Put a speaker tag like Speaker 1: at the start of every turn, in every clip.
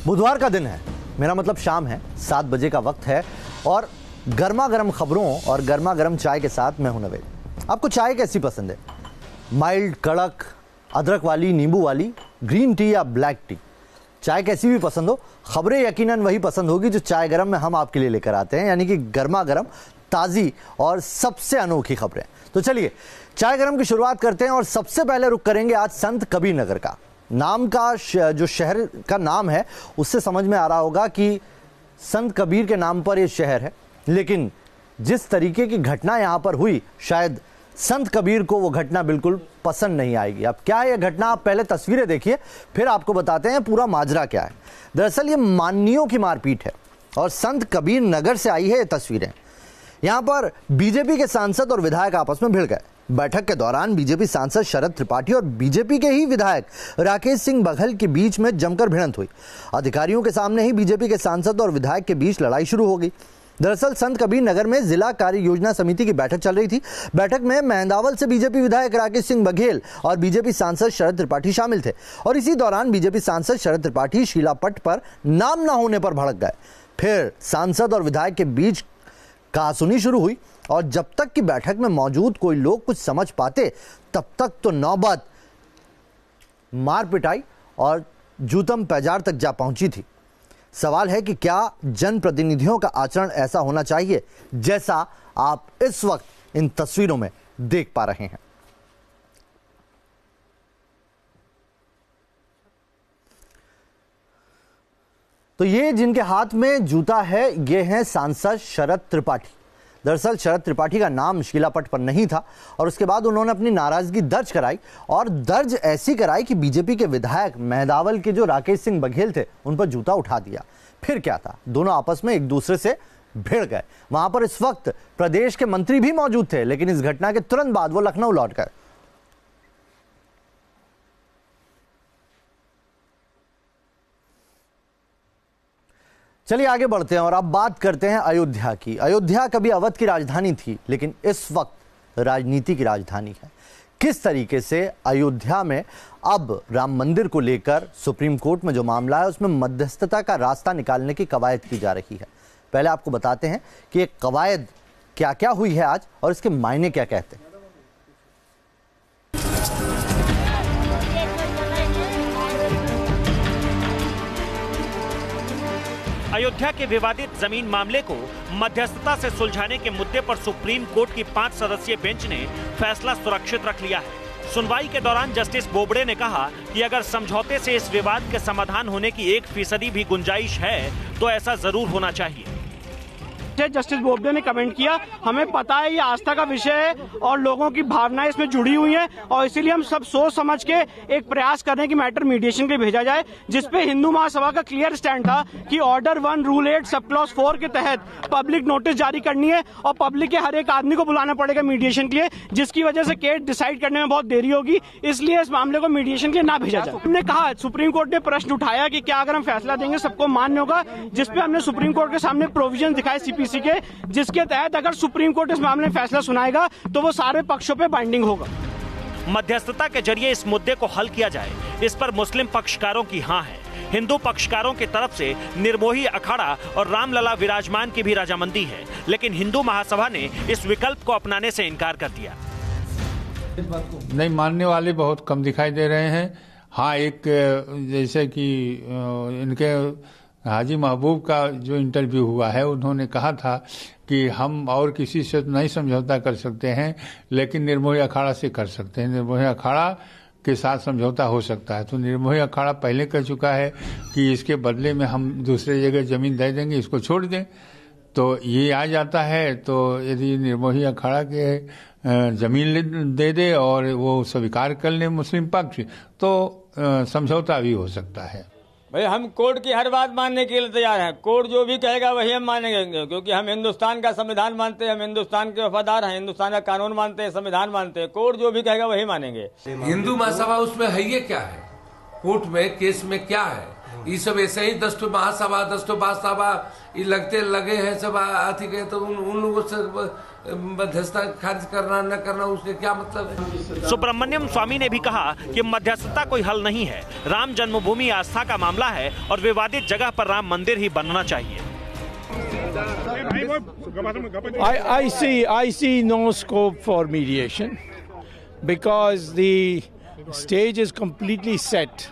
Speaker 1: बुधवार का दिन है, मेरा मतलब शाम है, 7 बजे का वक्त है और गर्मा गर्म खबरों और गर्मा गर्म चाय के साथ मैं हूं नवेद। आपको चाय कैसी पसंद है? माइल्ड, कड़क, अदरक वाली, नींबू वाली, ग्रीन टी या ब्लैक टी? चाय कैसी भी पसंद हो, खबरें यकीनन वही पसंद होगी जो चाय गरम में हम आपके लिए लेकर आते हैं, यानी कि गर्मा गर्म, ताज़ी और सबसे अनोखी खबरें। तो चलिए चाय गरम की शुरुआत करते हैं और सबसे पहले रुक करेंगे आज संत कबीर नगर का। नाम का जो शहर का नाम है उससे समझ में आ रहा होगा कि संत कबीर के नाम पर यह शहर है, लेकिन जिस तरीके की घटना यहां पर हुई शायद संत कबीर को वो घटना बिल्कुल पसंद नहीं आएगी। अब क्या है यह घटना, आप पहले तस्वीरें देखिए फिर आपको बताते हैं पूरा माजरा क्या है। दरअसल ये माननीयों की मारपीट है और संत कबीर नगर से आई है ये तस्वीरें। यहां पर बीजेपी के सांसद और विधायक आपस में भिड़ गए। बैठक के दौरान बीजेपी सांसद शरद त्रिपाठी और बीजेपी के ही विधायक राकेश सिंह बघेल के बीच में जमकर भिड़ंत हुई। अधिकारियों के सामने ही बीजेपी के सांसद और विधायक के बीच लड़ाई शुरू हो गई। दरअसल संत कबीर नगर में जिला कार्य योजना समिति की बैठक चल रही थी। बैठक में मेहंदावल से बीजेपी विधायक राकेश सिंह बघेल और बीजेपी सांसद शरद त्रिपाठी शामिल थे और इसी दौरान बीजेपी सांसद शरद त्रिपाठी शीलापट पर नाम न होने पर भड़क गए। फिर सांसद और विधायक के बीच कहासुनी शुरू हुई और जब तक कि बैठक में मौजूद कोई लोग कुछ समझ पाते तब तक तो नौबत मार पिटाई और जूतम पैजार तक जा पहुंची थी। सवाल है कि क्या जनप्रतिनिधियों का आचरण ऐसा होना चाहिए जैसा आप इस वक्त इन तस्वीरों में देख पा रहे हैं। तो ये जिनके हाथ में जूता है ये हैं सांसद शरद त्रिपाठी। दरअसल शरद त्रिपाठी का नाम शीलापट पर नहीं था और उसके बाद उन्होंने अपनी नाराजगी दर्ज कराई और दर्ज ऐसी कराई कि बीजेपी के विधायक मेहंदावल के जो राकेश सिंह बघेल थे उन पर जूता उठा दिया। फिर क्या था, दोनों आपस में एक दूसरे से भिड़ गए। वहां पर इस वक्त प्रदेश के मंत्री भी मौजूद थे, लेकिन इस घटना के तुरंत बाद वो लखनऊ लौट गए। चलिए आगे बढ़ते हैं और अब बात करते हैं अयोध्या की। अयोध्या कभी अवध की राजधानी थी, लेकिन इस वक्त राजनीति की राजधानी है। किस तरीके से अयोध्या में अब राम मंदिर को लेकर सुप्रीम कोर्ट में जो मामला है उसमें मध्यस्थता का रास्ता निकालने की कवायद की जा रही है। पहले आपको बताते हैं कि ये कवायद क्या क्या हुई है आज और इसके मायने क्या कहते हैं।
Speaker 2: अयोध्या के विवादित जमीन मामले को मध्यस्थता से सुलझाने के मुद्दे पर सुप्रीम कोर्ट की 5 सदस्यीय बेंच ने फैसला सुरक्षित रख लिया है। सुनवाई के दौरान जस्टिस बोबड़े ने कहा कि अगर समझौते से इस विवाद के समाधान होने की 1% भी गुंजाइश है तो ऐसा जरूर होना चाहिए।
Speaker 3: जस्टिस बोबडे ने कमेंट किया, हमें पता है ये आस्था का विषय है और लोगों की भावनाएं इसमें जुड़ी हुई हैं और इसीलिए हम सब सोच समझ के एक प्रयास कर रहे हैं कि मैटर मीडिएशन के लिए भेजा जाए, जिसपे हिंदू महासभा का क्लियर स्टैंड था कि ऑर्डर 1 रूल 8 सब क्लॉज 4 के तहत पब्लिक नोटिस जारी करनी है और पब्लिक के हर एक आदमी को बुलाना पड़ेगा मीडिएशन के लिए, जिसकी वजह से केस डिसाइड करने में बहुत देरी होगी, इसलिए इस मामले को मीडिएशन के लिए ना भेजा जाए। हमने कहा, सुप्रीम कोर्ट ने प्रश्न उठाया कि क्या अगर हम फैसला देंगे सबको मान्य होगा, जिसपे हमने सुप्रीम कोर्ट के सामने प्रोविजन दिखाए सीपीसी के, जिसके तहत अगर सुप्रीम कोर्ट इस मामले में फैसला सुनाएगा तो वो सारे पक्षों पे बाइंडिंग होगा।
Speaker 2: मध्यस्थता के जरिए इस मुद्दे को हल किया जाए, इस पर मुस्लिम पक्षकारों की हां है। हिंदू पक्षकारों की तरफ से निर्मोही अखाड़ा और रामलला विराजमान की भी रजामंदी है, लेकिन हिंदू महासभा ने इस विकल्प को अपनाने से इनकार कर दिया।
Speaker 4: नहीं मानने वाले बहुत कम दिखाई दे रहे हैं। हाँ, एक जैसे कि इनके हाजी महबूब का जो इंटरव्यू हुआ है, उन्होंने कहा था कि हम और किसी से नहीं समझौता कर सकते हैं, लेकिन निर्मोही अखाड़ा से कर सकते हैं। निर्मोही अखाड़ा के साथ समझौता हो सकता है। तो निर्मोही अखाड़ा पहले कह चुका है कि इसके बदले में हम दूसरे जगह जमीन दे देंगे, इसको छोड़ दें। तो ये आ जाता है, तो यदि निर्मोही अखाड़ा के जमीन दे दे और वो स्वीकार कर ले मुस्लिम पक्ष, तो समझौता भी हो सकता है।
Speaker 5: भाई हम कोर्ट की हर बात मानने के लिए तैयार हैं। कोर्ट जो भी कहेगा वही हम मानेंगे, क्योंकि हम हिंदुस्तान का संविधान मानते हैं, हम हिंदुस्तान के वफादार हैं, हिंदुस्तान का कानून मानते हैं, संविधान मानते हैं। कोर्ट जो भी कहेगा वही मानेंगे।
Speaker 6: हिंदू महासभा उसमें है, ये क्या है, कोर्ट में केस में क्या है, ये सब ऐसे ही 10 महासभा 10 महासभा ये लगे हैं सब आती गए, तो उन लोगों से मध्यस्थता खारिज करना न करना उसके क्या मतलब है।
Speaker 2: सुब्रमण्यम स्वामी ने भी कहा कि मध्यस्थता कोई हल नहीं है, राम जन्मभूमि आस्था का मामला है और विवादित जगह पर राम मंदिर ही बनना चाहिए।
Speaker 7: I see no scope for mediation because the stage is completely set.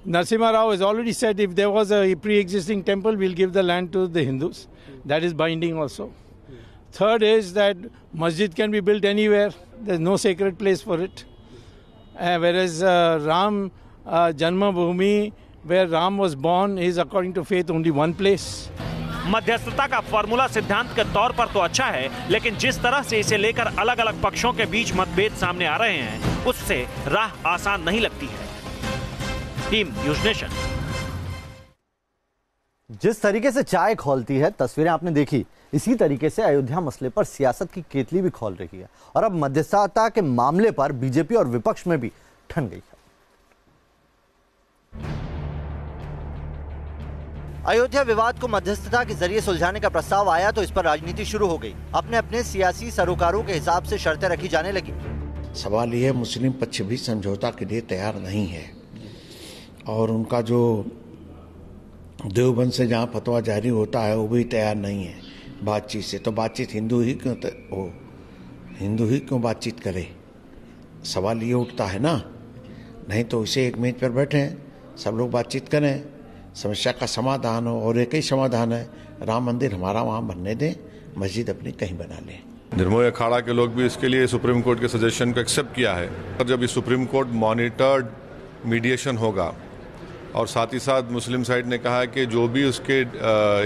Speaker 7: Narasimha Rao has already said if there was a pre-existing temple, we'll give the land to the Hindus. That is binding also. Third is that masjid can be built anywhere. There's no sacred place for it. Whereas Ram Janmabhoomi, where Ram was born, is according to faith only one place.
Speaker 2: मध्यस्थता का formula सिद्धांत के तौर पर तो अच्छा है, लेकिन जिस तरह से इसे लेकर अलग अलग पक्षों के बीच मतभेद सामने आ रहे हैं, उससे राह आसान नहीं लगती है। Team news nation.
Speaker 1: जिस तरीके से चाय खौलती है, तस्वीरें आपने देखी, इसी तरीके से अयोध्या मसले पर सियासत की केतली भी खौल रही है और अब मध्यस्थता के मामले पर बीजेपी और विपक्ष में भी ठन गई है। अयोध्या विवाद को मध्यस्थता के जरिए सुलझाने का प्रस्ताव आया तो इस पर राजनीति शुरू हो गई। अपने अपने सियासी सरोकारों के हिसाब से शर्तें रखी जाने लगी।
Speaker 8: सवाल यह है, मुस्लिम पक्ष भी समझौता के लिए तैयार नहीं है और उनका जो देवबंद से जहां फतवा जारी होता है वो भी तैयार नहीं है बातचीत से। तो बातचीत हिंदू ही क्यों बातचीत करे? सवाल ये उठता है ना। नहीं तो इसे एक मेज पर बैठे सब लोग बातचीत करें, समस्या का समाधान हो। और एक ही समाधान है, राम मंदिर हमारा वहाँ बनने दें, मस्जिद अपनी कहीं बना लें।
Speaker 9: निर्मोही अखाड़ा के लोग भी इसके लिए सुप्रीम कोर्ट के सजेशन को एक्सेप्ट किया है। जब ये सुप्रीम कोर्ट मॉनिटर्ड मीडिएशन होगा और साथ ही साथ मुस्लिम साइड ने कहा कि जो भी उसके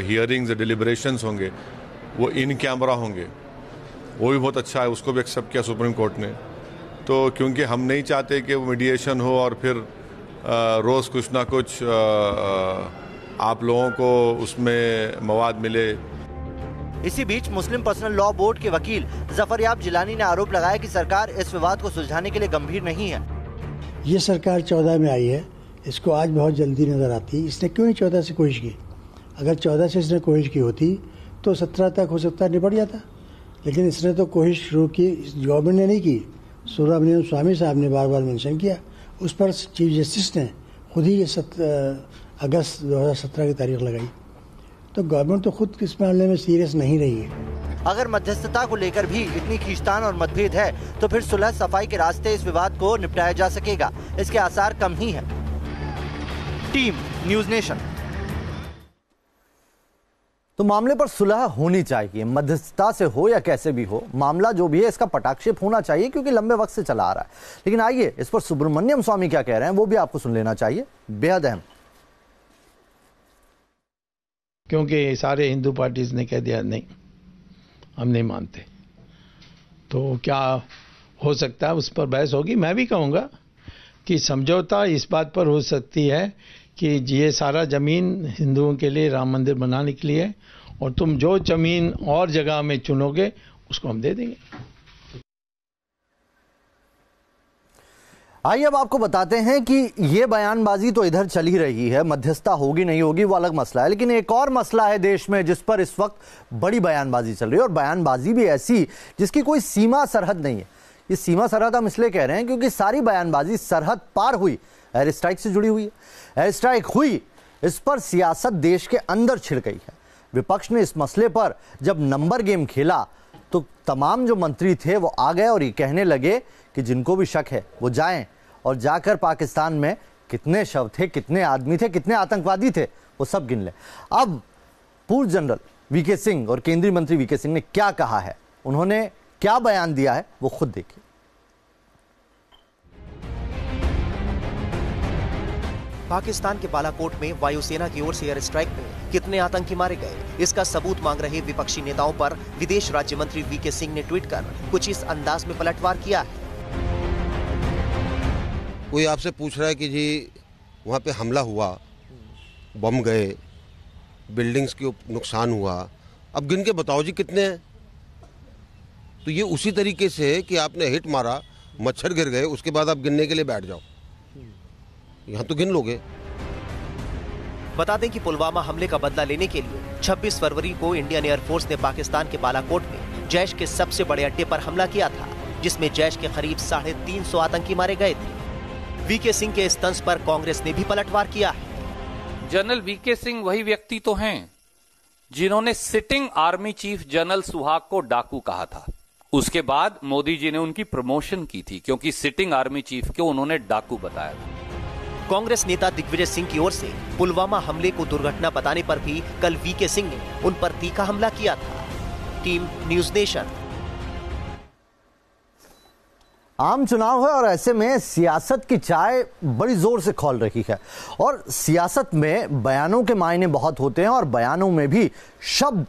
Speaker 9: हियरिंग्स डिलिब्रेशंस होंगे वो इन कैमरा होंगे, वो भी बहुत अच्छा है, उसको भी एक्सेप्ट किया सुप्रीम कोर्ट ने। तो क्योंकि हम नहीं चाहते कि वो मीडिएशन हो और फिर रोज कुछ ना कुछ आप लोगों को उसमें मवाद मिले।
Speaker 1: इसी बीच मुस्लिम पर्सनल लॉ बोर्ड के वकील जफरयाब जिलानी ने आरोप लगाया कि सरकार इस विवाद को सुलझाने के लिए गंभीर नहीं है।
Speaker 10: ये सरकार 14 में आई है, इसको आज बहुत जल्दी नजर आती है। इसने क्यों नहीं 14 से कोशिश की? अगर 14 से इसने कोशिश की होती तो 17 तक हो सकता है निपट जाता, लेकिन इसने तो कोशिश शुरू की, गवर्नमेंट ने नहीं की। सुब्रमण्यम स्वामी साहब ने बार बार मेंशन किया, उस पर चीफ जस्टिस ने खुद ही अगस्त 2017 की तारीख लगाई। तो गवर्नमेंट तो खुद इस मामले में सीरियस नहीं रही है।
Speaker 1: अगर मध्यस्थता को लेकर भी इतनी खींचतान और मतभेद है तो फिर सुलह सफाई के रास्ते इस विवाद को निपटाया जा सकेगा, इसके आसार कम ही है। Team news nation. तो मामले पर सुलह होनी चाहिए, मध्यस्थता से हो या कैसे भी हो, मामला जो भी है इसका पटाक्षेप होना चाहिए क्योंकि लंबे वक्त से चला आ रहा है। लेकिन आइए इस पर सुब्रमण्यम स्वामी क्या कह रहे हैं वो भी आपको सुन लेना चाहिए, बेहद अहम।
Speaker 7: क्योंकि सारे हिंदू पार्टीज ने कह दिया नहीं, हम नहीं मानते, तो क्या हो सकता है उस पर बहस होगी। मैं भी कहूँगा कि समझौता इस बात पर हो सकती है कि ये सारा जमीन हिंदुओं के लिए राम मंदिर बनाने के लिए, और तुम जो जमीन और जगह में चुनोगे उसको हम दे देंगे।
Speaker 1: आइए अब आपको बताते हैं कि ये बयानबाजी तो इधर चली रही है, मध्यस्थता होगी नहीं होगी वो अलग मसला है, लेकिन एक और मसला है देश में जिस पर इस वक्त बड़ी बयानबाजी चल रही है, और बयानबाजी भी ऐसी जिसकी कोई सीमा सरहद नहीं है। ये सीमा सरहद हम इसलिए कह रहे हैं क्योंकि सारी बयानबाजी सरहद पार हुई, एयर स्ट्राइक से जुड़ी हुई है। एयर स्ट्राइक हुई, इस पर सियासत देश के अंदर छिड़ गई है। विपक्ष ने इस मसले पर जब नंबर गेम खेला तो तमाम जो मंत्री थे वो आ गए और ये कहने लगे कि जिनको भी शक है वो जाएं और जाकर पाकिस्तान में कितने शव थे, कितने आदमी थे, कितने आतंकवादी थे, वो सब गिन लें। अब पूर्व जनरल वीके सिंह और केंद्रीय मंत्री वीके सिंह ने क्या कहा है, उन्होंने क्या बयान दिया है, वो खुद देखिए।
Speaker 11: पाकिस्तान के बालाकोट में वायुसेना की ओर से एयर स्ट्राइक में कितने आतंकी मारे गए, इसका सबूत मांग रहे विपक्षी नेताओं पर विदेश राज्य मंत्री वीके सिंह ने ट्वीट कर कुछ इस अंदाज में पलटवार किया है।
Speaker 12: कोई आपसे पूछ रहा है कि जी वहाँ पे हमला हुआ, बम गए, बिल्डिंग्स के नुकसान हुआ, अब गिन के बताओ जी कितने हैं। तो ये उसी तरीके से है कि आपने हिट मारा, मच्छर गिर गए, उसके बाद आप गिनने के लिए बैठ जाओ, यहाँ तो गिन लोगे।
Speaker 11: बता दें कि पुलवामा हमले का बदला लेने के लिए 26 फरवरी को इंडियन एयरफोर्स ने पाकिस्तान के बालाकोट में जैश के सबसे बड़े अड्डे पर हमला किया था, जिसमें जैश के करीब 350 आतंकी मारे गए थे। वीके सिंह के इस तंज पर कांग्रेस ने भी पलटवार किया है।
Speaker 13: जनरल वीके सिंह वही व्यक्ति तो हैं जिन्होंने सिटिंग आर्मी चीफ जनरल सुहाग को डाकू कहा था। उसके बाद मोदी जी ने उनकी प्रमोशन की थी क्योंकि सिटिंग आर्मी चीफ को उन्होंने डाकू बताया था।
Speaker 11: कांग्रेस नेता दिग्विजय सिंह की ओर से पुलवामा हमले को दुर्घटना बताने पर भी कल वीके सिंह ने उन पर तीखा हमला किया था। Team news nation.
Speaker 1: आम चुनाव है और ऐसे में सियासत की चाय बड़ी जोर से खौल रही है और सियासत में बयानों के मायने बहुत होते हैं और बयानों में भी शब्द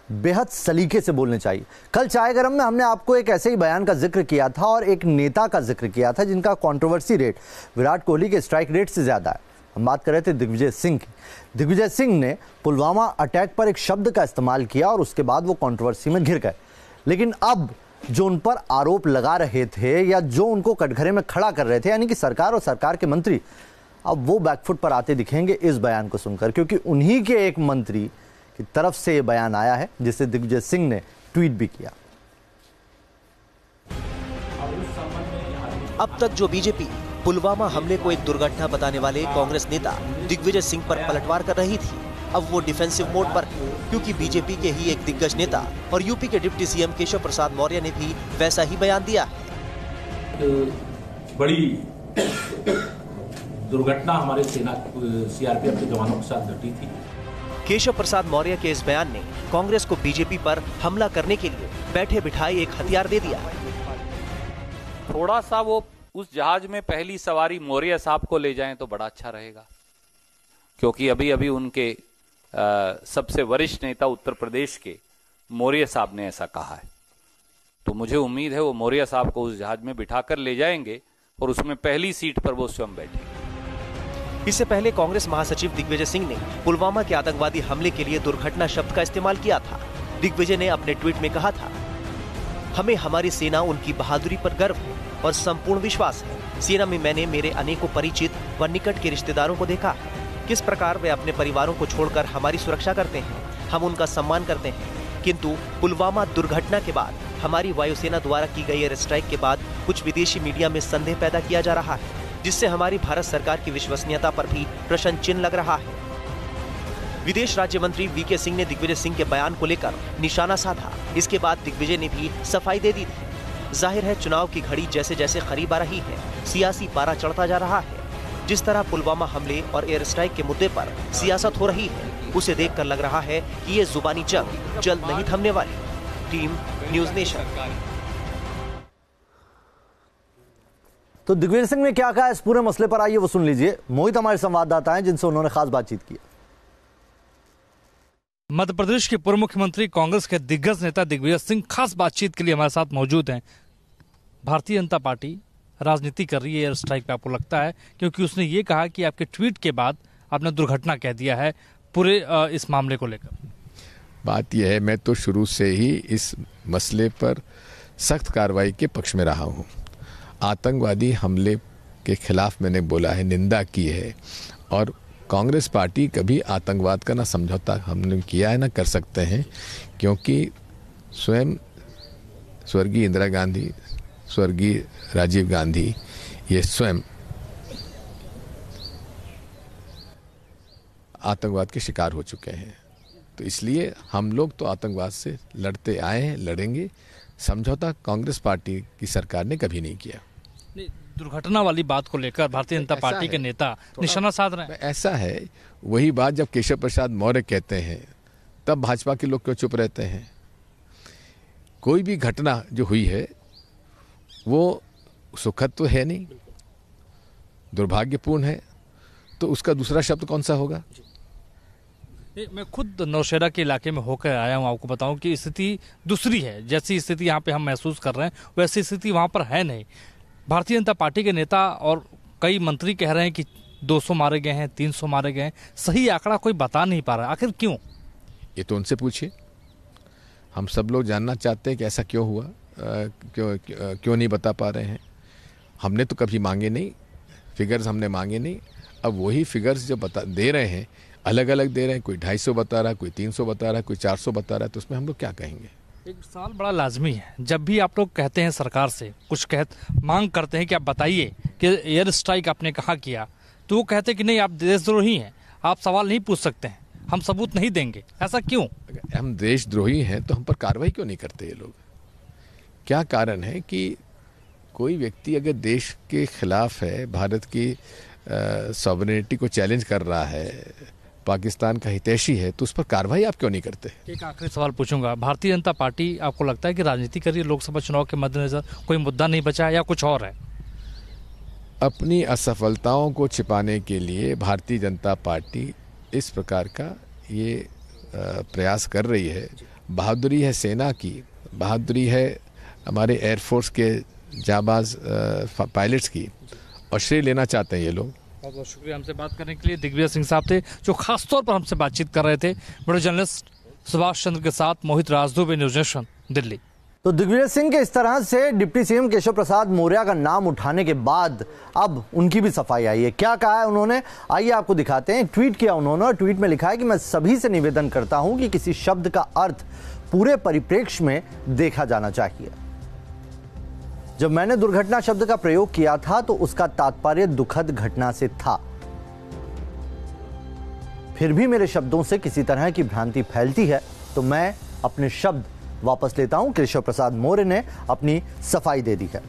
Speaker 1: बेहद सलीके से बोलने चाहिए। कल चाय गरम में हमने आपको एक ऐसे ही बयान का जिक्र किया था और एक नेता का जिक्र किया था जिनका कंट्रोवर्सी रेट विराट कोहली के स्ट्राइक रेट से ज्यादा है। हम बात कर रहे थे दिग्विजय सिंह की। दिग्विजय सिंह ने पुलवामा अटैक पर एक शब्द का इस्तेमाल किया और उसके बाद वो कंट्रोवर्सी में घिर गए। लेकिन अब जो उन पर आरोप लगा रहे थे या जो उनको कटघरे में खड़ा कर रहे थे, यानी कि सरकार और सरकार के मंत्री, अब वो बैकफुट पर आते दिखेंगे इस बयान को सुनकर, क्योंकि उन्हीं के एक मंत्री की तरफ से ये बयान आया है जिसे दिग्विजय सिंह ने ट्वीट भी किया।
Speaker 11: अब तक जो बीजेपी पुलवामा हमले को एक दुर्घटना बताने वाले कांग्रेस नेता दिग्विजय सिंह पर पलटवार कर रही थी, अब वो डिफेंसिव मोड पर है, क्योंकि बीजेपी के ही एक दिग्गज नेता और यूपी के डिप्टी सीएम केशव प्रसाद मौर्य ने भी वैसा ही बयान दिया है।
Speaker 14: बड़ी दुर्घटना हमारे सेना सीआरपीएफ के जवानों के साथ घटी थी।
Speaker 11: केशव प्रसाद मौर्य के इस बयान ने कांग्रेस को बीजेपी पर हमला करने के लिए बैठे बिठाए एक हथियार दे दिया।
Speaker 13: थोड़ा सा वो उस जहाज में पहली सवारी मौर्य साहब को ले जाएं तो बड़ा अच्छा रहेगा, क्योंकि अभी अभी उनके सबसे वरिष्ठ नेता उत्तर प्रदेश के मौर्य साहब ने ऐसा कहा है। तो मुझे उम्मीद है वो मौर्य साहब को उस जहाज में बिठाकर ले जाएंगे और उसमें पहली सीट पर वो स्वयं बैठेंगे।
Speaker 11: इससे पहले कांग्रेस महासचिव दिग्विजय सिंह ने पुलवामा के आतंकवादी हमले के लिए दुर्घटना शब्द का इस्तेमाल किया था। दिग्विजय ने अपने ट्वीट में कहा था, हमें हमारी सेना उनकी बहादुरी पर गर्व है और संपूर्ण विश्वास है। सेना में मैंने मेरे अनेकों परिचित व निकट के रिश्तेदारों को देखा है, किस प्रकार वे अपने परिवारों को छोड़कर हमारी सुरक्षा करते हैं। हम उनका सम्मान करते हैं, किंतु पुलवामा दुर्घटना के बाद हमारी वायुसेना द्वारा की गई एयर स्ट्राइक के बाद कुछ विदेशी मीडिया में संदेह पैदा किया जा रहा है, जिससे हमारी भारत सरकार की विश्वसनीयता पर भी प्रश्न चिन्ह लग रहा है। विदेश राज्य मंत्री वीके सिंह ने दिग्विजय सिंह के बयान को लेकर निशाना साधा। इसके बाद दिग्विजय ने भी सफाई दे दी थी। जाहिर है चुनाव की घड़ी जैसे जैसे करीब आ रही है, सियासी पारा चढ़ता जा रहा है। जिस तरह पुलवामा हमले और एयर स्ट्राइक के मुद्दे पर सियासत हो रही है, उसे देखकर लग रहा है कि ये जुबानी जंग जल्द नहीं थमने वाली। Team news nation.
Speaker 1: तो दिग्विजय सिंह ने क्या कहा इस पूरे मसले पर, आइए वो सुन लीजिए। मोहित हमारे संवाददाता हैं जिनसे उन्होंने खास बातचीत की।
Speaker 15: मध्य प्रदेश के पूर्व मुख्यमंत्री कांग्रेस के दिग्गज नेता दिग्विजय सिंह खास बातचीत के लिए हमारे साथ मौजूद हैं। भारतीय जनता पार्टी राजनीति कर रही है एयर स्ट्राइक पे, आपको लगता है? क्योंकि उसने ये कहा कि आपके ट्वीट के बाद आपने दुर्घटना कह दिया है पूरे इस मामले को लेकर।
Speaker 16: बात यह है, मैं तो शुरू से ही इस मसले पर सख्त कार्रवाई के पक्ष में रहा हूँ। आतंकवादी हमले के खिलाफ मैंने बोला है, निंदा की है, और कांग्रेस पार्टी कभी आतंकवाद का ना समझौता हमने किया है ना कर सकते हैं, क्योंकि स्वयं स्वर्गीय इंदिरा गांधी, स्वर्गीय राजीव गांधी, ये स्वयं आतंकवाद के शिकार हो चुके हैं। तो इसलिए हम लोग तो आतंकवाद से लड़ते आए हैं, लड़ेंगे। समझौता कांग्रेस पार्टी की सरकार ने कभी नहीं किया।
Speaker 15: दुर्घटना वाली बात को लेकर भारतीय जनता पार्टी के नेता निशाना साध रहे हैं।
Speaker 16: ऐसा है, वही बात जब केशव प्रसाद मौर्य कहते हैं तब भाजपा के लोग क्यों चुप रहते हैं? कोई भी घटना जो हुई है वो सुखद तो है नहीं, दुर्भाग्यपूर्ण है, तो उसका दूसरा शब्द कौन सा होगा?
Speaker 15: मैं खुद नौशेरा के इलाके में होकर आया हूँ। आपको बताऊं कि स्थिति दूसरी है। जैसी स्थिति यहाँ पे हम महसूस कर रहे हैं वैसी स्थिति वहाँ पर है नहीं। भारतीय जनता पार्टी के नेता और कई मंत्री कह रहे हैं कि 200 मारे गए हैं, 300 मारे गए हैं। सही आंकड़ा कोई बता नहीं पा रहा, आखिर क्यों?
Speaker 16: ये तो उनसे पूछिए। हम सब लोग जानना चाहते हैं कि ऐसा क्यों हुआ, क्यों नहीं बता पा रहे हैं। हमने तो कभी मांगे नहीं, फिगर्स हमने मांगे नहीं। अब वही फिगर्स जो दे रहे हैं, अलग अलग दे रहे हैं, कोई 250 बता रहा है, कोई 300 बता रहा है, कोई 400 बता रहा है, तो उसमें हम लोग क्या कहेंगे?
Speaker 15: एक सवाल बड़ा लाजमी है, जब भी आप लोग कहते हैं सरकार से कुछ मांग करते हैं कि आप बताइए कि एयर स्ट्राइक आपने कहाँ किया, तो वो कहते हैं कि नहीं आप देशद्रोही हैं, आप सवाल नहीं पूछ सकते हैं, हम सबूत नहीं देंगे। ऐसा क्यों?
Speaker 16: हम देशद्रोही हैं तो हम पर कार्रवाई क्यों नहीं करते ये लोग? क्या कारण है कि कोई व्यक्ति अगर देश के खिलाफ है, भारत की सॉवरेनिटी को चैलेंज कर रहा है, पाकिस्तान का हितैषी है, तो उस पर कार्रवाई आप क्यों नहीं करते?
Speaker 15: एक आखिरी सवाल पूछूंगा, भारतीय जनता पार्टी आपको लगता है कि राजनीति कर रही है लोकसभा चुनाव के मद्देनजर, कोई मुद्दा नहीं बचा या कुछ और है?
Speaker 16: अपनी असफलताओं को छिपाने के लिए भारतीय जनता पार्टी इस प्रकार का ये प्रयास कर रही है। बहादुरी है सेना की, बहादुरी है हमारे एयरफोर्स के जाबाज पायलट्स की, और श्रेय लेना चाहते हैं ये लोग।
Speaker 15: बहुत बहुत शुक्रिया हमसे बात करने के लिए। दिग्विजय सिंह साहब थे जो खासतौर पर हमसे बातचीत कर रहे थे। वीडियो जर्नलिस्ट सुभाष चंद्र के साथ मोहित राजदूबे, न्यूज़ नेशन, दिल्ली।
Speaker 1: तो दिग्विजय सिंह के इस तरह से डिप्टी सीएम केशव प्रसाद मौर्य का नाम उठाने के बाद अब उनकी भी सफाई आई है। क्या कहा है उन्होंने, आइए आपको दिखाते हैं। ट्वीट किया उन्होंने और ट्वीट में लिखा है कि मैं सभी से निवेदन करता हूं कि किसी शब्द का अर्थ पूरे परिप्रेक्ष्य में देखा जाना चाहिए। जब मैंने दुर्घटना शब्द का प्रयोग किया था तो उसका तात्पर्य दुखद घटना से था। फिर भी मेरे शब्दों से किसी तरह की भ्रांति फैलती है तो मैं अपने शब्द वापस लेता हूं। केशव प्रसाद मौर्य ने अपनी सफाई दे दी है।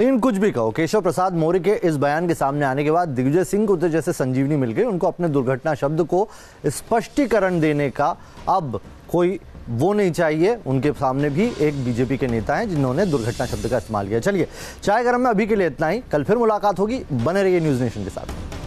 Speaker 1: लेकिन कुछ भी कहो, केशव प्रसाद मौर्य के इस बयान के सामने आने के बाद दिग्विजय सिंह को तो जैसे संजीवनी मिल गई। उनको अपने दुर्घटना शब्द को स्पष्टीकरण देने का अब कोई वो नहीं चाहिए। उनके सामने भी एक बीजेपी के नेता हैं जिन्होंने दुर्घटना शब्द का इस्तेमाल किया। चलिए, चाय गरम में अभी के लिए इतना ही। कल फिर मुलाकात होगी, बने रहिए न्यूज़ नेशन के साथ।